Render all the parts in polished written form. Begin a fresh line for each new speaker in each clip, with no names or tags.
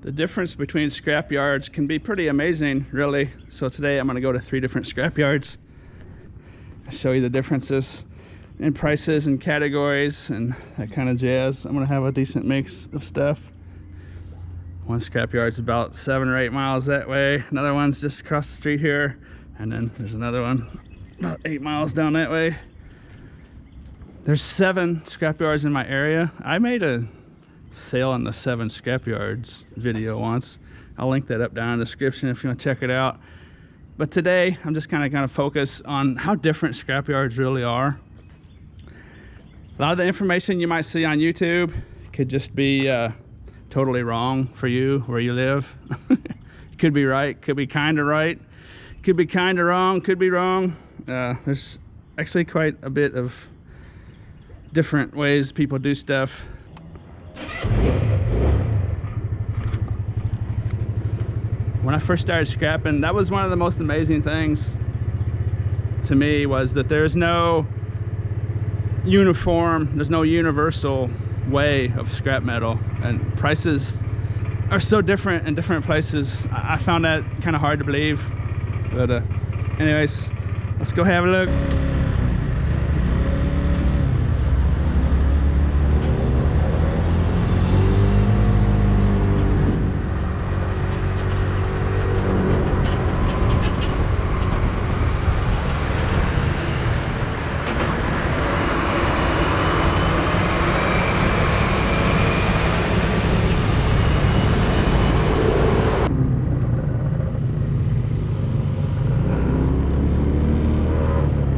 The difference between scrap yards can be pretty amazing, really. So today I'm going to go to 3 different scrap yards. I'll show you the differences in prices and categories and that kind of jazz. I'm going to have a decent mix of stuff. One scrap yard's about 7 or 8 miles that way. Another one's just across the street here. And then there's another one about 8 miles down that way. There's 7 scrap yards in my area. I made a sale on the 7 scrap yards video once. I'll link that up down in the description if you want to check it out. But today I'm just kind of focus on how different scrap yards really are. A lot of the information you might see on YouTube could just be totally wrong for you where you live. Could be right, could be kind of right, could be kind of wrong, could be wrong. There's actually quite a bit of different ways people do stuff. When I first started scrapping, that was one of the most amazing things to me, was that there's no uniform, there's no universal way of scrap metal, and prices are so different in different places. I found that kind of hard to believe, but anyways, let's go have a look.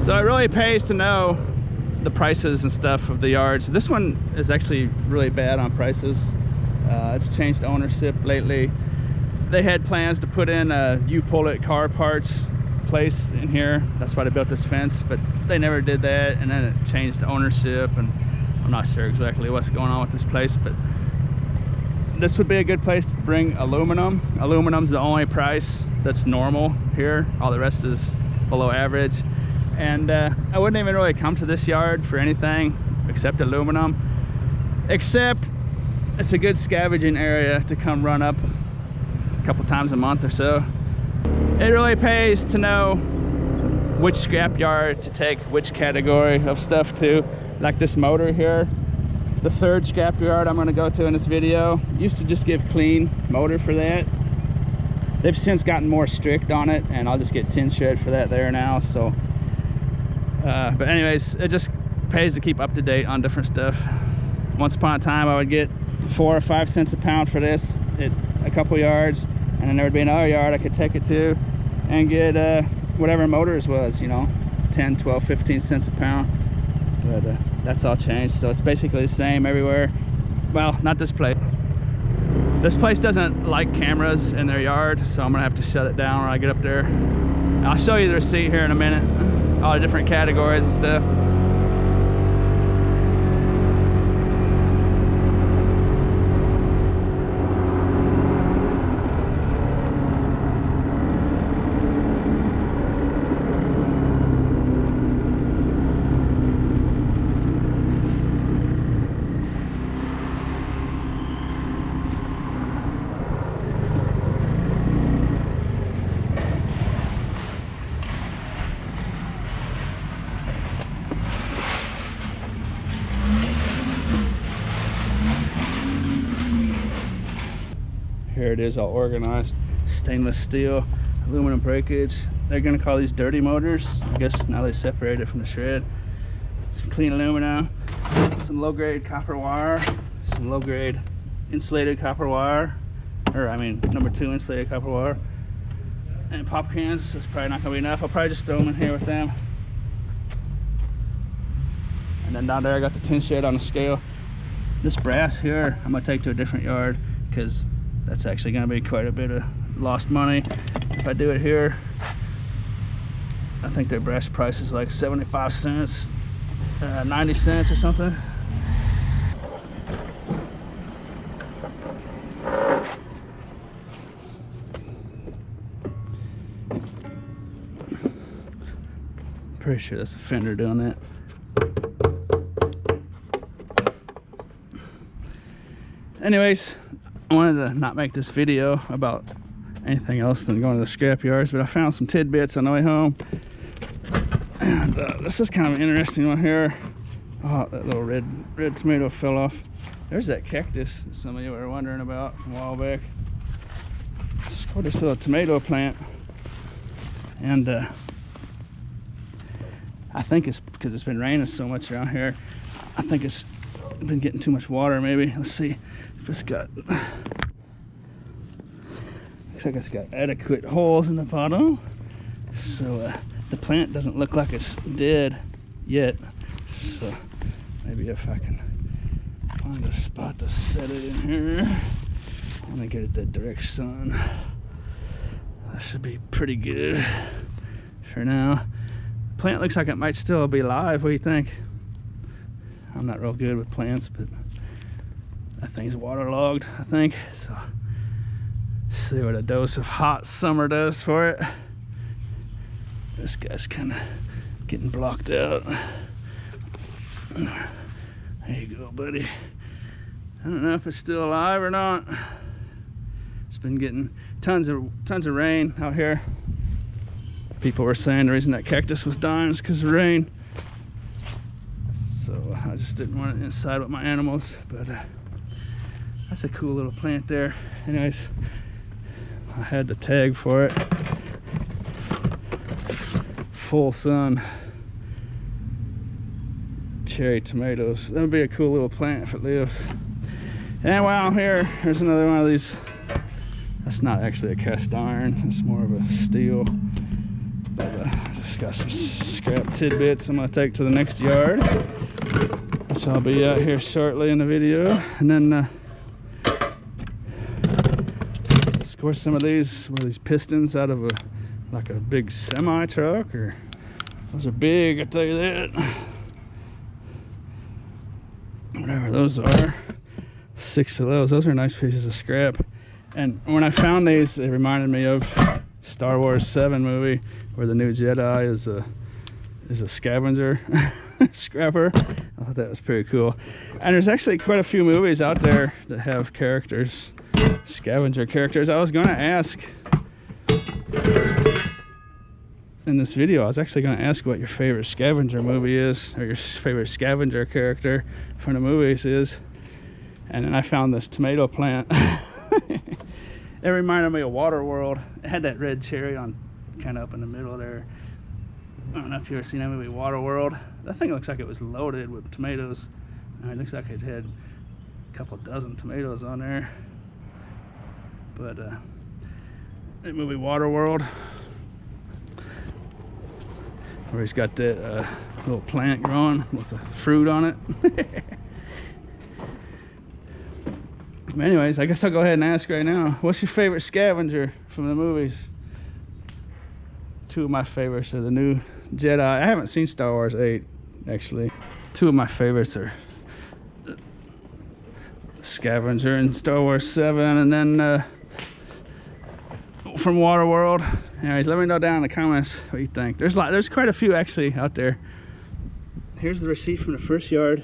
So it really pays to know the prices and stuff of the yards. This one is actually really bad on prices. It's changed ownership lately. They had plans to put in a U-Pull-It car parts place in here. That's why they built this fence, but they never did that, and then it changed ownership, and I'm not sure exactly what's going on with this place, but this would be a good place to bring aluminum. Aluminum's the only price that's normal here. All the rest is below average. And I wouldn't even really come to this yard for anything except aluminum, except it's a good scavenging area to come run up a couple times a month or so. It really pays to know which scrap yard to take which category of stuff to. Like this motor here, the 3rd scrap yard I'm going to go to in this video used to just give clean motor for that. They've since gotten more strict on it, and I'll just get tin shed for that there now. So but anyways, it just pays to keep up to date on different stuff. Once upon a time I would get 4 or 5 cents a pound for this at a couple yards, and then there would be another yard I could take it to and get whatever motors was, you know, 10, 12, 15 cents a pound. But that's all changed, so it's basically the same everywhere. Well, not this place. This place doesn't like cameras in their yard, so I'm gonna have to shut it down when I get up there. I'll show you the receipt here in a minute. All the different categories and stuff. Here it is, all organized. Stainless steel, aluminum breakage. They're gonna call these dirty motors. I guess now they separate it from the shred. Some clean aluminum, some low-grade copper wire, some low-grade insulated copper wire, or I mean number 2 insulated copper wire, and pop cans. That's probably not gonna be enough. I'll probably just throw them in here with them. And then down there I got the tin shed on the scale. This brass here I'm gonna take to a different yard, because that's actually going to be quite a bit of lost money if I do it here. I think their brass price is like 75 cents, 90 cents or something. Pretty sure that's a fender doing that. Anyways, I wanted to not make this video about anything else than going to the scrap yards, but I found some tidbits on the way home. And this is kind of an interesting one here. Oh, that little red tomato fell off. There's that cactus that some of you were wondering about from a while back. It's called this little tomato plant. And I think it's because it's been raining so much around here. I think it's been getting too much water maybe. Let's see if it's got... Looks like it's got adequate holes in the bottom. So the plant doesn't look like it's dead yet. So maybe if I can find a spot to set it in here. I'm gonna get it the direct sun. That should be pretty good for now. The plant looks like it might still be alive. What do you think? I'm not real good with plants, but that thing's waterlogged, I think. So see what a dose of hot summer does for it. This guy's kind of getting blocked out. There you go, buddy. I don't know if it's still alive or not. It's been getting tons of rain out here. People were saying the reason that cactus was dying is because of rain. So I just didn't want it inside with my animals. But that's a cool little plant there. Anyways, I had the tag for it. Full sun. Cherry tomatoes. That would be a cool little plant if it lives. And while here, there's another one of these. That's not actually a cast iron. It's more of a steel. But just got some scrap tidbits I'm gonna take to the next yard, which I'll be out here shortly in the video. And then score some of these pistons out of like a big semi truck. Or those are big, I tell you that. Whatever those are, 6 of those. Those are nice pieces of scrap. And when I found these, it reminded me of Star Wars 7 movie, where the new Jedi is a scavenger scrapper. I thought that was pretty cool. And there's actually quite a few movies out there that have characters, scavenger characters. I was gonna ask in this video, I was actually going to ask what your favorite scavenger movie is, or your favorite scavenger character from the movies is. And then I found this tomato plant. It reminded me of Waterworld. It had that red cherry on, kind of up in the middle there. I don't know if you've ever seen that movie, Waterworld. That thing looks like it was loaded with tomatoes. It looks like it had a couple dozen tomatoes on there. But that movie Waterworld, where he's got that little plant growing with the fruit on it. Anyways, I guess I'll go ahead and ask right now, what's your favorite scavenger from the movies? 2 of my favorites are the new Jedi. I haven't seen Star Wars 8, actually. 2 of my favorites are the scavenger in Star Wars 7, and then from Waterworld. Anyways, let me know down in the comments what you think. There's quite a few actually out there. Here's the receipt from the first yard.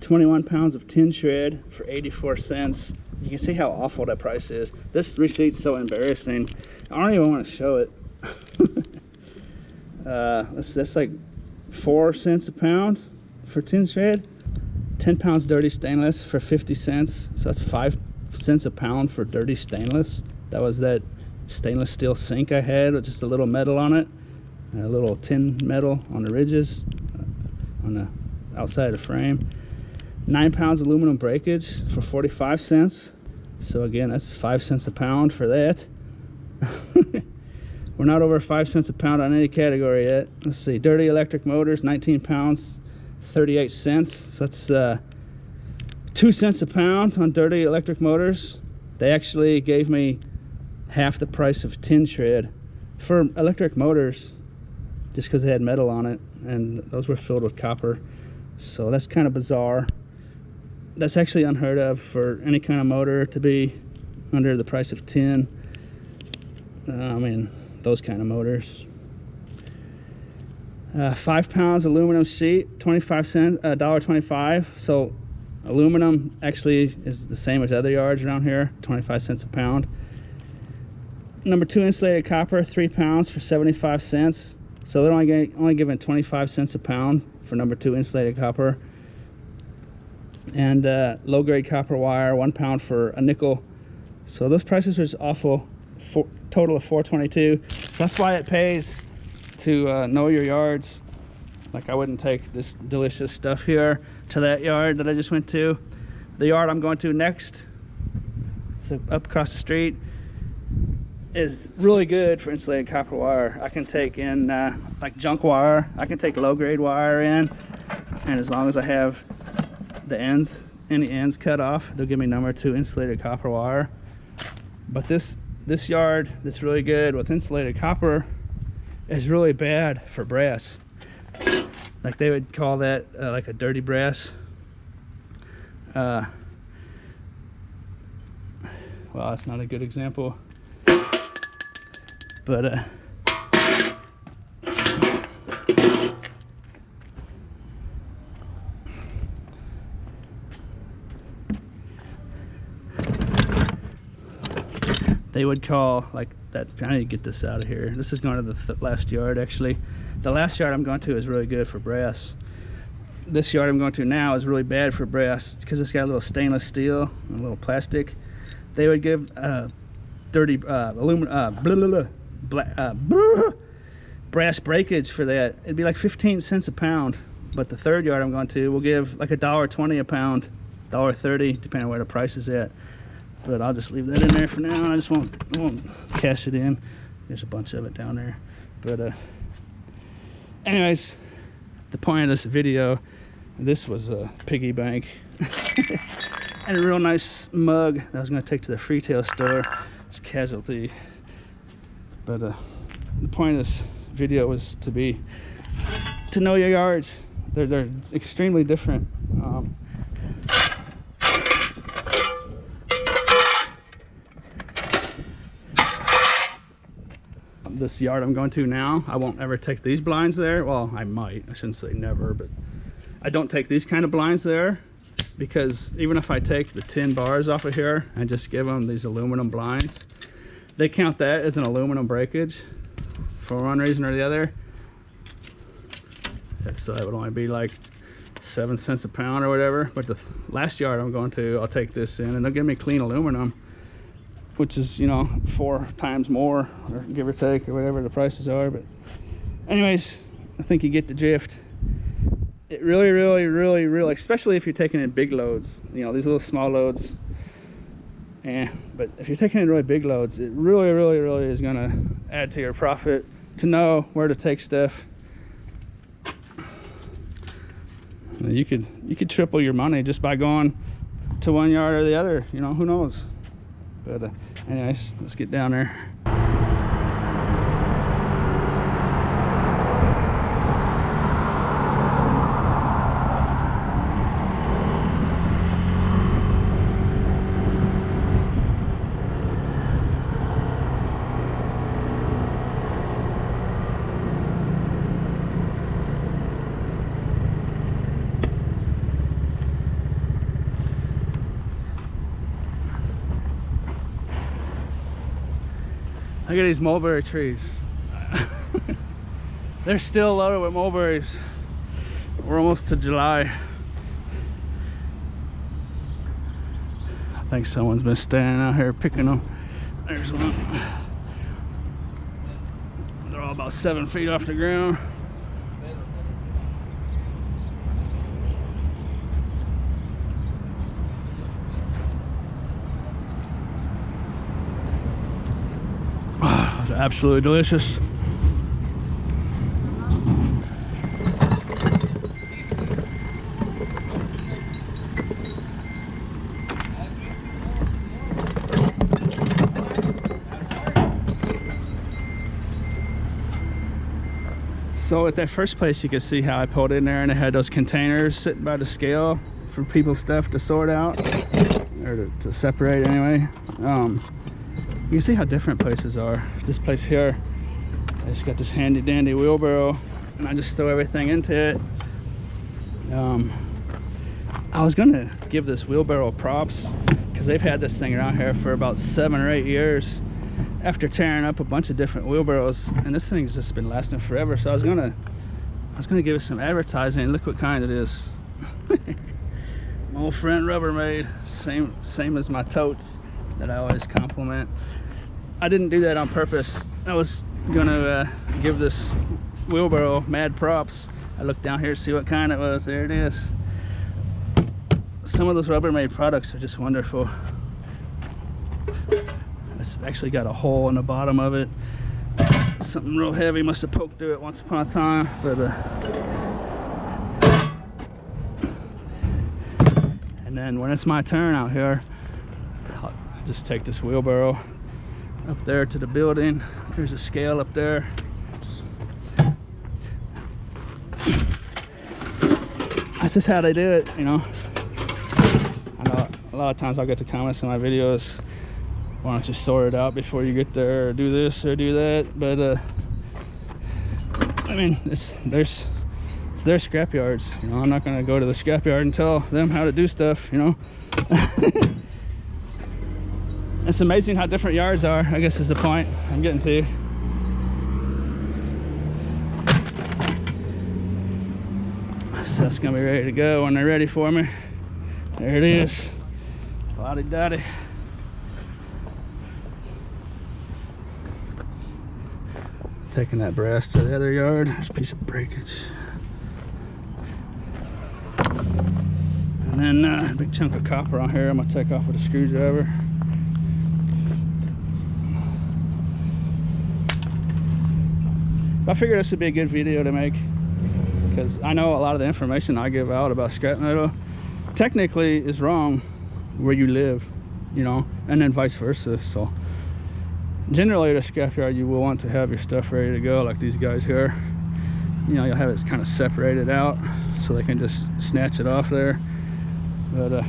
21 pounds of tin shred for 84 cents. You can see how awful that price is. This receipt's so embarrassing. I don't even want to show it. That's like 4 cents a pound for tin shred. 10 pounds dirty stainless for 50 cents. So that's 5 cents a pound for dirty stainless. That was that stainless steel sink I had with just a little metal on it, and a little tin metal on the ridges on the outside of the frame. 9 pounds aluminum breakage for 45 cents. So again, that's 5 cents a pound for that. We're not over 5 cents a pound on any category yet. Let's see, dirty electric motors, 19 pounds, 38 cents. So that's 2 cents a pound on dirty electric motors. They actually gave me half the price of tin shred for electric motors, just because they had metal on it, and those were filled with copper. So that's kind of bizarre. That's actually unheard of for any kind of motor to be under the price of tin. I mean, those kind of motors. 5 pounds aluminum sheet, 25 cents, $1.25. So Aluminum actually is the same as other yards around here, 25 cents a pound. Number 2 insulated copper, 3 pounds for 75 cents. So they're only giving 25 cents a pound for number 2 insulated copper. And low grade copper wire, 1 pound for a nickel. So those prices are just awful. Total of $4.22. So that's why it pays to know your yards. Like, I wouldn't take this delicious stuff here to that yard that I just went to. The yard I'm going to next, so up across the street, is really good for insulated copper wire. I can take in like junk wire. I can take low grade wire in, and as long as I have the ends, any ends cut off, they'll give me number 2 insulated copper wire. But this yard that's really good with insulated copper is really bad for brass. Like, they would call that like a dirty brass. Well, that's not a good example, but they would call like that. I need to get this out of here. This is going to the last yard, actually. The last yard I'm going to is really good for brass. This yard I'm going to now is really bad for brass because it's got a little stainless steel and a little plastic. They would give dirty aluminum, brass breakage for that. It'd be like 15 cents a pound. But the third yard I'm going to will give like $1.20 a pound, $1.30, depending on where the price is at. But I'll just leave that in there for now. I just won't cash it in. There's a bunch of it down there. But anyways, the point of this video, this was a piggy bank and a real nice mug that I was going to take to the retail store. It's casualty. But the point of this video was to know your yards. They're extremely different. This yard I'm going to now, I won't ever take these blinds there. Well, I might. I shouldn't say never, but I don't take these kind of blinds there, because even if I take the 10 bars off of here and just give them these aluminum blinds, they count that as an aluminum breakage for one reason or the other. So it would only be like 7 cents a pound or whatever. But the last yard I'm going to, I'll take this in and they'll give me clean aluminum, which is, you know, 4 times more, or give or take, or whatever the prices are. But anyways, I think you get the drift. It really, especially if you're taking in big loads, you know, these little small loads, but if you're taking in really big loads, it really is gonna add to your profit to know where to take stuff. You could triple your money just by going to one yard or the other, you know, who knows. But anyways, let's get down there. Look at these mulberry trees. They're still loaded with mulberries. We're almost to July. I think someone's been standing out here picking them. There's one. They're all about 7 feet off the ground. Absolutely delicious. So at that first place, you could see how I pulled in there and it had those containers sitting by the scale for people's stuff to sort out, or to separate anyway. You can see how different places are. This place here, I just got this handy dandy wheelbarrow and I just throw everything into it. I was gonna give this wheelbarrow props because they've had this thing around here for about 7 or 8 years after tearing up a bunch of different wheelbarrows, and this thing's just been lasting forever. So I was gonna give it some advertising. Look what kind it is. My old friend Rubbermaid, same as my totes that I always compliment. I didn't do that on purpose. I was gonna give this wheelbarrow mad props. I looked down here to see what kind it was. There it is. Some of those Rubbermaid products are just wonderful. It's actually got a hole in the bottom of it. Something real heavy must have poked through it once upon a time, but and then when it's my turn out here, I'll just take this wheelbarrow up there to the building. There's a scale up there. That's just how they do it, you know. I know a lot of times I'll get the comments in my videos, why don't you sort it out before you get there, or do this or do that, but I mean, it's their scrapyards, you know. I'm not gonna go to the scrapyard and tell them how to do stuff, you know. It's amazing how different yards are, I guess is the point I'm getting to. So that's gonna be ready to go when they're ready for me. There it is. Lottie dotty. Taking that brass to the other yard. There's a piece of breakage. And then a big chunk of copper on here I'm gonna take off with a screwdriver. I figured this would be a good video to make, because I know a lot of the information I give out about scrap metal technically is wrong where you live, you know, and then vice versa. So generally at a scrapyard you will want to have your stuff ready to go, like these guys here. You know, you'll have it kind of separated out so they can just snatch it off there. But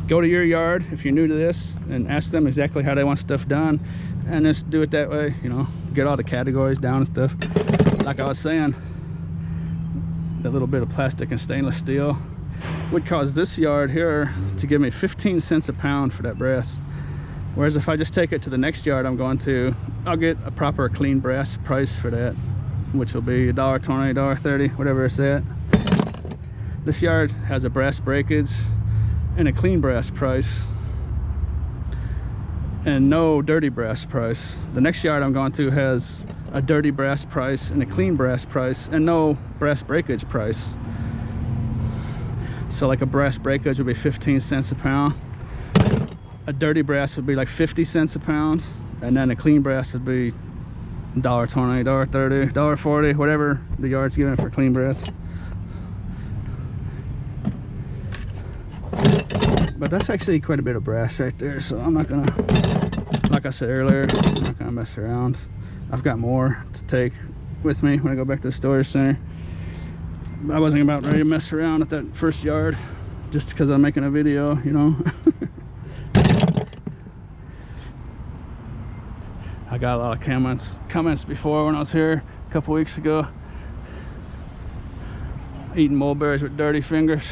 go to your yard if you're new to this and ask them exactly how they want stuff done, and just do it that way, you know. Get all the categories down and stuff. Like I was saying, a little bit of plastic and stainless steel would cause this yard here to give me 15 cents a pound for that brass. Whereas if I just take it to the next yard I'm going to, I'll get a proper clean brass price for that, which will be $1.20, $1.30, whatever it's at. This yard has a brass breakage and a clean brass price, and no dirty brass price. The next yard I'm going to has a dirty brass price and a clean brass price, and no brass breakage price. So like a brass breakage would be 15 cents a pound. A dirty brass would be like 50 cents a pound, and then a clean brass would be $1.20, $1.30, $1.40, whatever the yard's giving for clean brass. But that's actually quite a bit of brass right there, so I'm not gonna, like I said earlier, I'm not gonna mess around. I've got more to take with me when I go back to the storage center. I wasn't about ready to mess around at that first yard just because I'm making a video, you know. I got a lot of comments before when I was here a couple weeks ago. Eating mulberries with dirty fingers.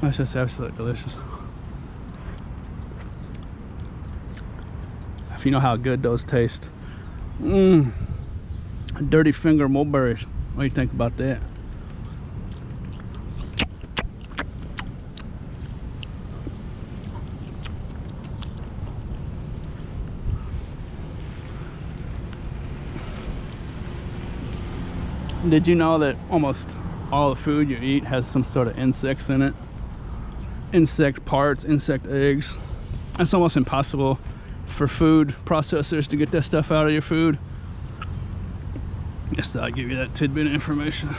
That's just absolutely delicious. If you know how good those taste. Dirty finger mulberries. What do you think about that? Did you know that almost all the food you eat has some sort of insects in it? Insect parts, insect eggs. It's almost impossible for food processors to get that stuff out of your food. Just thought I'd give you that tidbit of information.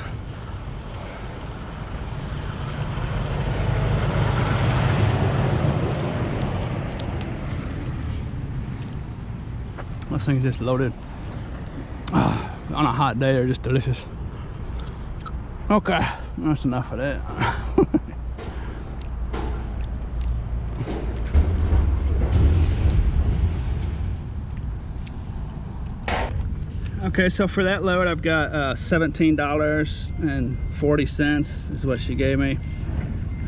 Those things just loaded. On a hot day, they're just delicious. Okay, that's enough of that. Okay, so for that load, I've got $17.40 is what she gave me.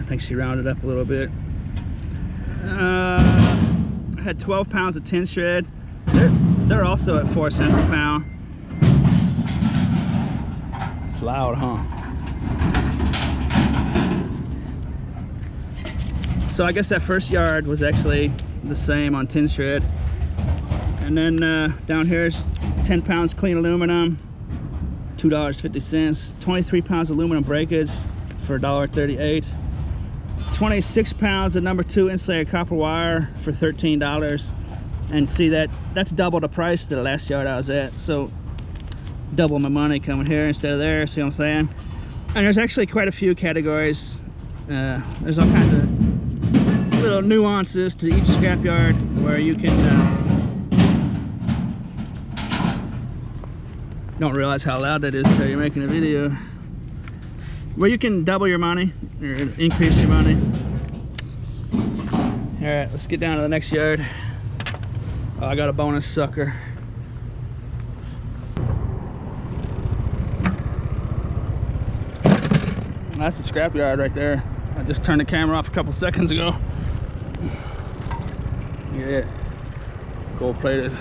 I think she rounded up a little bit. I had 12 pounds of tin shred. They're also at 4 cents a pound. It's loud, huh? So I guess that first yard was actually the same on tin shred. And then down here is 10 pounds clean aluminum, $2.50. 23 pounds aluminum breakage for $1.38. 26 pounds of number 2 insulated copper wire for $13. And see that's double the price of the last yard I was at. So double my money coming here instead of there, see what I'm saying? And there's actually quite a few categories. There's all kinds of little nuances to each scrapyard where you can don't realize how loud that is until you're making a video, where you can double your money or increase your money. All right, let's get down to the next yard. Oh, I got a bonus sucker. That's the scrapyard right there. I just turned the camera off a couple seconds ago. Yeah, gold plated.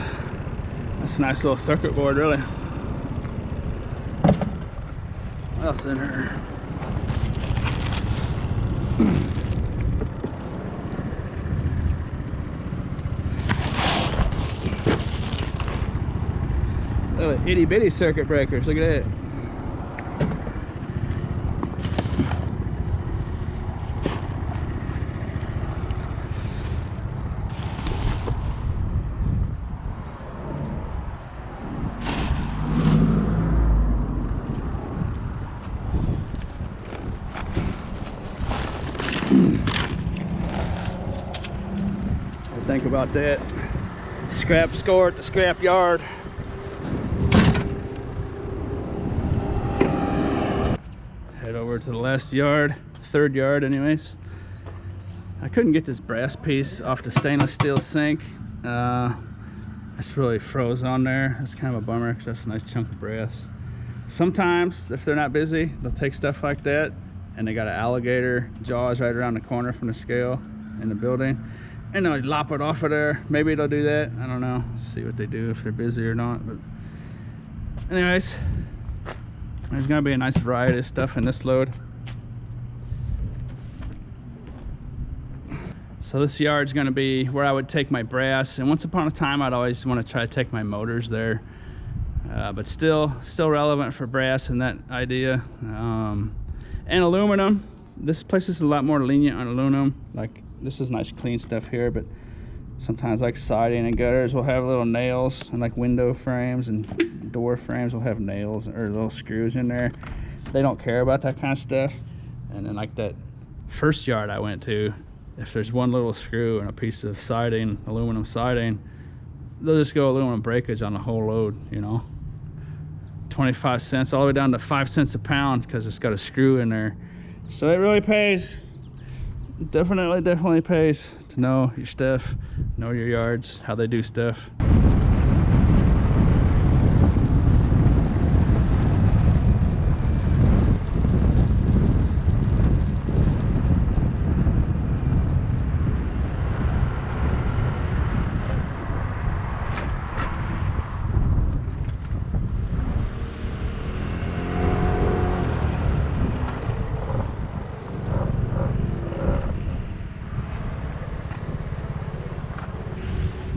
That's a nice little circuit board, really. What else in here? Little itty bitty circuit breakers, look at that. Think about that. Scrap score at the scrap yard. Head over to the last yard, third yard anyways. I couldn't get this brass piece off the stainless steel sink. It's really froze on there. That's kind of a bummer because that's a nice chunk of brass. Sometimes if they're not busy, they'll take stuff like that and they got an alligator jaws right around the corner from the scale in the building. And they'll lop it off of there. Maybe they'll do that. I don't know. See what they do if they're busy or not. But anyways, there's gonna be a nice variety of stuff in this load. So this yard's gonna be where I would take my brass. And once upon a time, I'd always want to try to take my motors there. But still relevant for brass and that idea. And aluminum. This place is a lot more lenient on aluminum. Like, this is nice clean stuff here, but sometimes like siding and gutters will have little nails, and like window frames and door frames will have nails or little screws in there. They don't care about that kind of stuff. And then like that first yard I went to, if there's one little screw and a piece of siding, aluminum siding, they'll just go aluminum breakage on the whole load, you know. 25 cents all the way down to 5 cents a pound because it's got a screw in there. So it really pays. Definitely pays to know your stuff, know your yards, how they do stuff.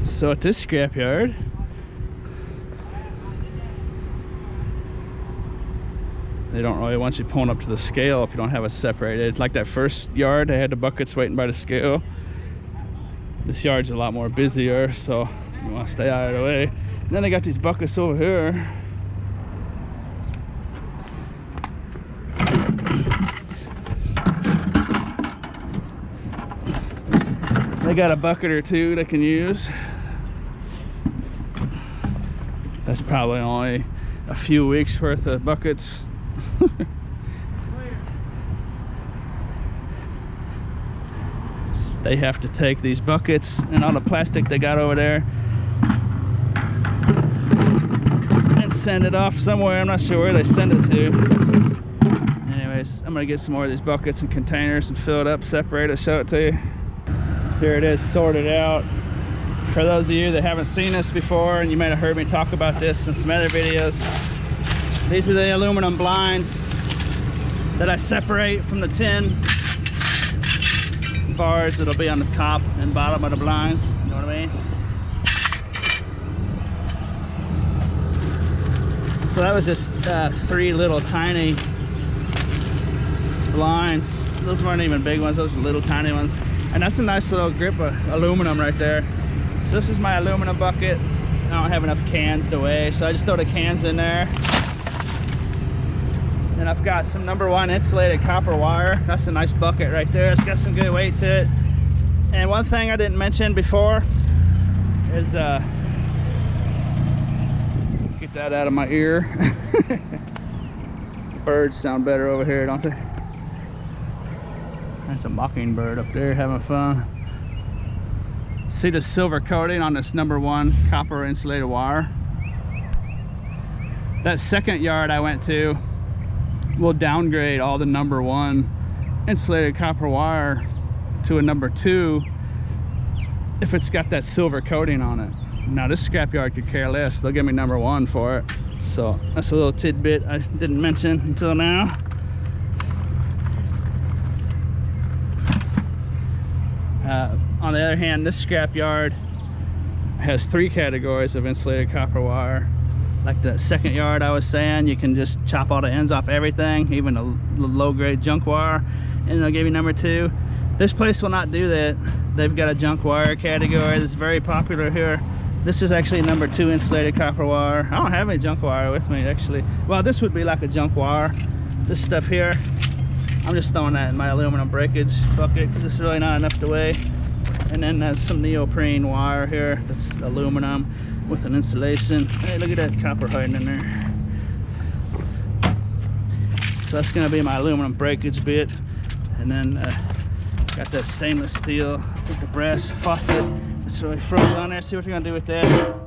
So at this scrapyard, they don't really want you pulling up to the scale if you don't have it separated. Like that first yard, they had the buckets waiting by the scale. This yard's a lot more busier, so you want to stay out of the way. And then they got these buckets over here. They got a bucket or two they can use. That's probably only a few weeks worth of buckets. They have to take these buckets and all the plastic they got over there and send it off somewhere. I'm not sure where they send it to. Anyways, I'm gonna get some more of these buckets and containers and fill it up, separate it, show it to you. Here it is, sorted out. For those of you that haven't seen this before, and you might have heard me talk about this in some other videos, these are the aluminum blinds that I separate from the tin bars that'll be on the top and bottom of the blinds. You know what I mean? So that was just 3 little tiny blinds. Those weren't even big ones, those were little tiny ones. And that's a nice little grip of aluminum right there. So this is my aluminum bucket. I don't have enough cans to weigh, so I just throw the cans in there. And I've got some #1 insulated copper wire. That's a nice bucket right there. It's got some good weight to it. And one thing I didn't mention before is get that out of my ear. Birds sound better over here, don't they? There's a mockingbird up there having fun. See the silver coating on this #1 copper insulated wire? That second yard I went to will downgrade all the #1 insulated copper wire to a #2 if it's got that silver coating on it. Now this scrapyard could care less. They'll give me #1 for it. So that's a little tidbit I didn't mention until now. On the other hand, this scrapyard has 3 categories of insulated copper wire. Like the second yard I was saying, you can just chop all the ends off everything, even a low-grade junk wire, and they'll give you #2. This place will not do that. They've got a junk wire category that's very popular here. This is actually #2 insulated copper wire. I don't have any junk wire with me, actually. Well, this would be like a junk wire. This stuff here, I'm just throwing that in my aluminum breakage bucket because it's really not enough to weigh. And then there's some neoprene wire here that's aluminum with an insulation. Hey, look at that copper hiding in there. So that's gonna be my aluminum breakage bit. And then got that stainless steel with the brass faucet. It's really froze on there. See what we're gonna do with that.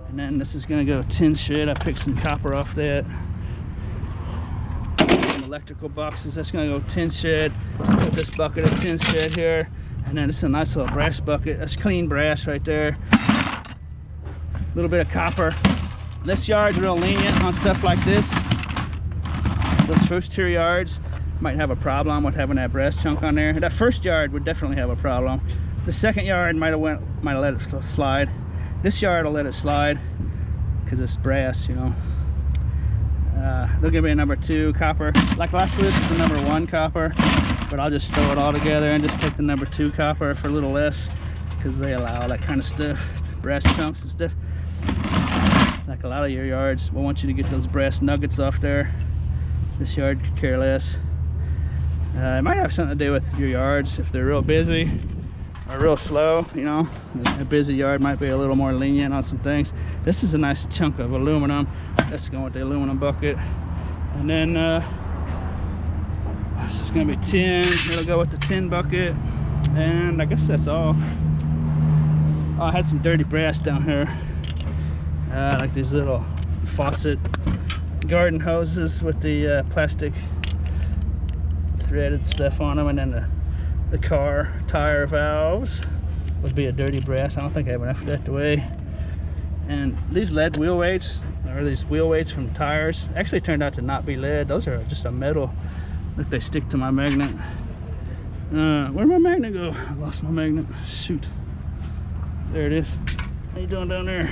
And then this is gonna go tin shed. I picked some copper off that. Some electrical boxes. That's gonna go tin shed. Put this bucket of tin shed here. And then it's a nice little brass bucket. That's clean brass right there. A little bit of copper. This yard's real lenient on stuff like this. Those first 2 yards might have a problem with having that brass chunk on there. That first yard would definitely have a problem. The second yard might have let it slide. This yard will let it slide because it's brass, you know. They'll give me a #2 copper. Like last of this is a #1 copper, but I'll just throw it all together and just take the #2 copper for a little less because they allow that kind of stuff, brass chunks and stuff. Like a lot of your yards will want you to get those brass nuggets off there. This yard could care less. It might have something to do with your yards if they're real busy or real slow, you know. A busy yard might be a little more lenient on some things. This is a nice chunk of aluminum. That's going with the aluminum bucket. And then this is gonna be tin. It'll go with the tin bucket. And I guess that's all. Oh, I had some dirty brass down here. Like these little faucet garden hoses with the plastic threaded stuff on them, and then the car tire valves would be a dirty brass. I don't think I have enough of that to weigh. And these lead wheel weights, or these wheel weights from tires, actually turned out to not be lead. Those are just a metal. Look, they stick to my magnet. Where'd my magnet go? I lost my magnet. Shoot. There it is. How you doing down there?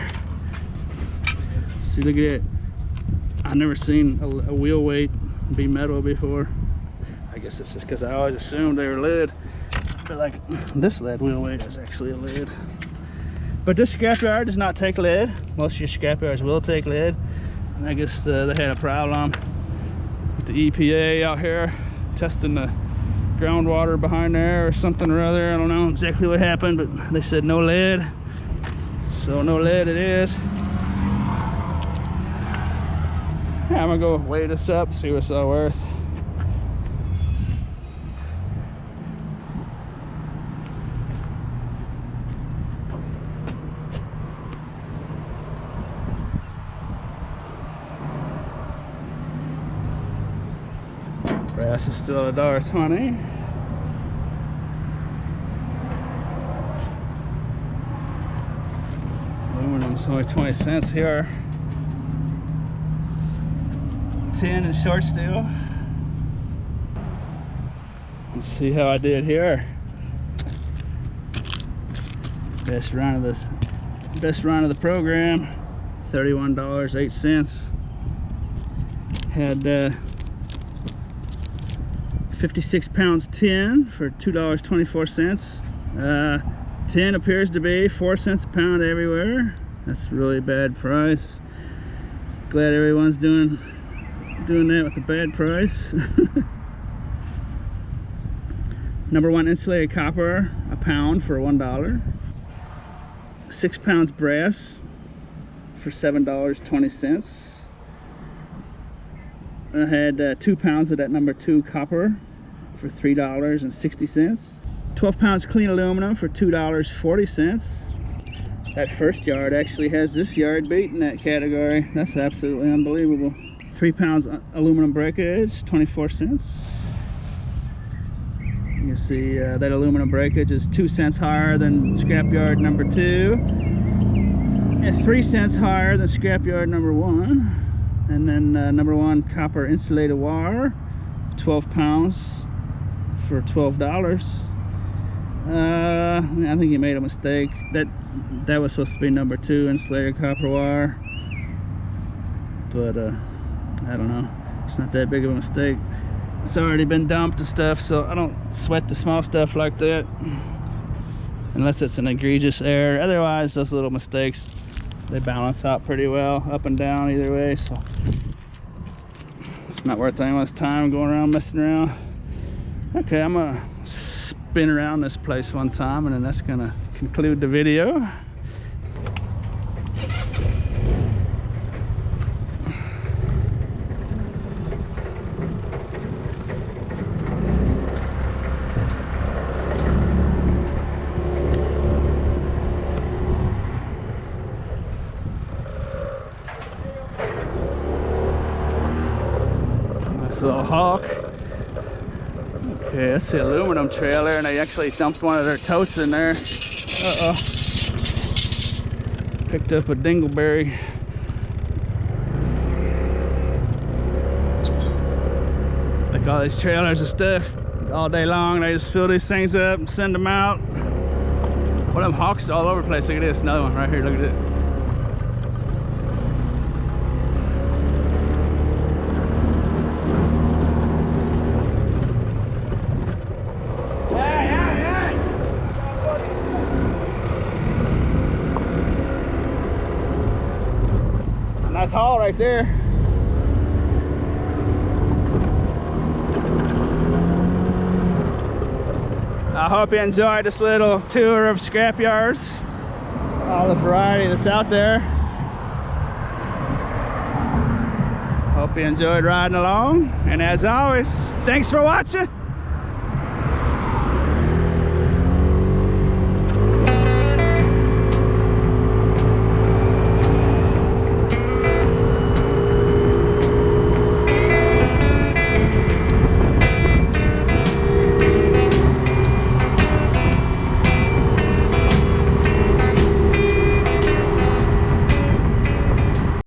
See, look at it. I've never seen a wheel weight be metal before. I guess it's just because I always assumed they were lead. But like this lead wheel weight is actually a lead. But this scrapyard does not take lead. Most of your scrapyards will take lead. And I guess they had a problem with the EPA out here testing the groundwater behind there or something or other. I don't know exactly what happened, but they said no lead. So no lead it is. Yeah, I'm gonna go weigh this up, see what it's all worth. Brass is still $1.20. Aluminum's only 20 cents here. Tin and short steel. Let's see how I did here. Best run of the program, $31.08. Had 56 pounds tin for $2.24. Tin appears to be 4 cents a pound everywhere. That's a really bad price. Glad everyone's doing that with a bad price. Number one insulated copper, a pound for $1. 6 pounds brass for $7.20. I had 2 pounds of that number 2 copper for $3.60. 12 pounds clean aluminum for $2.40. That first yard actually has this yard beat in that category. That's absolutely unbelievable. 3 pounds aluminum breakage, 24 cents. You can see that aluminum breakage is 2 cents higher than scrapyard number 2, and 3 cents higher than scrapyard number 1. And then number 1 copper insulated wire, 12 pounds for $12. I think you made a mistake. That was supposed to be number 2 insulated copper wire, but I don't know. It's not that big of a mistake. It's already been dumped and stuff, so I don't sweat the small stuff like that unless it's an egregious error. Otherwise, those little mistakes, they balance out pretty well up and down either way, so it's not worth anyone's time going around messing around. Okay, I'm gonna spin around this place one time, and then that's gonna conclude the video. Little hawk. Okay, that's the aluminum trailer, and they actually dumped one of their totes in there. Picked up a dingleberry. Like all these trailers and stuff, all day long they just fill these things up and send them out. One of them hawks all over the place. Look at this, another one right here. Look at it. Nice haul right there. I hope you enjoyed this little tour of scrap yards, all the variety that's out there. Hope you enjoyed riding along, and as always, thanks for watching.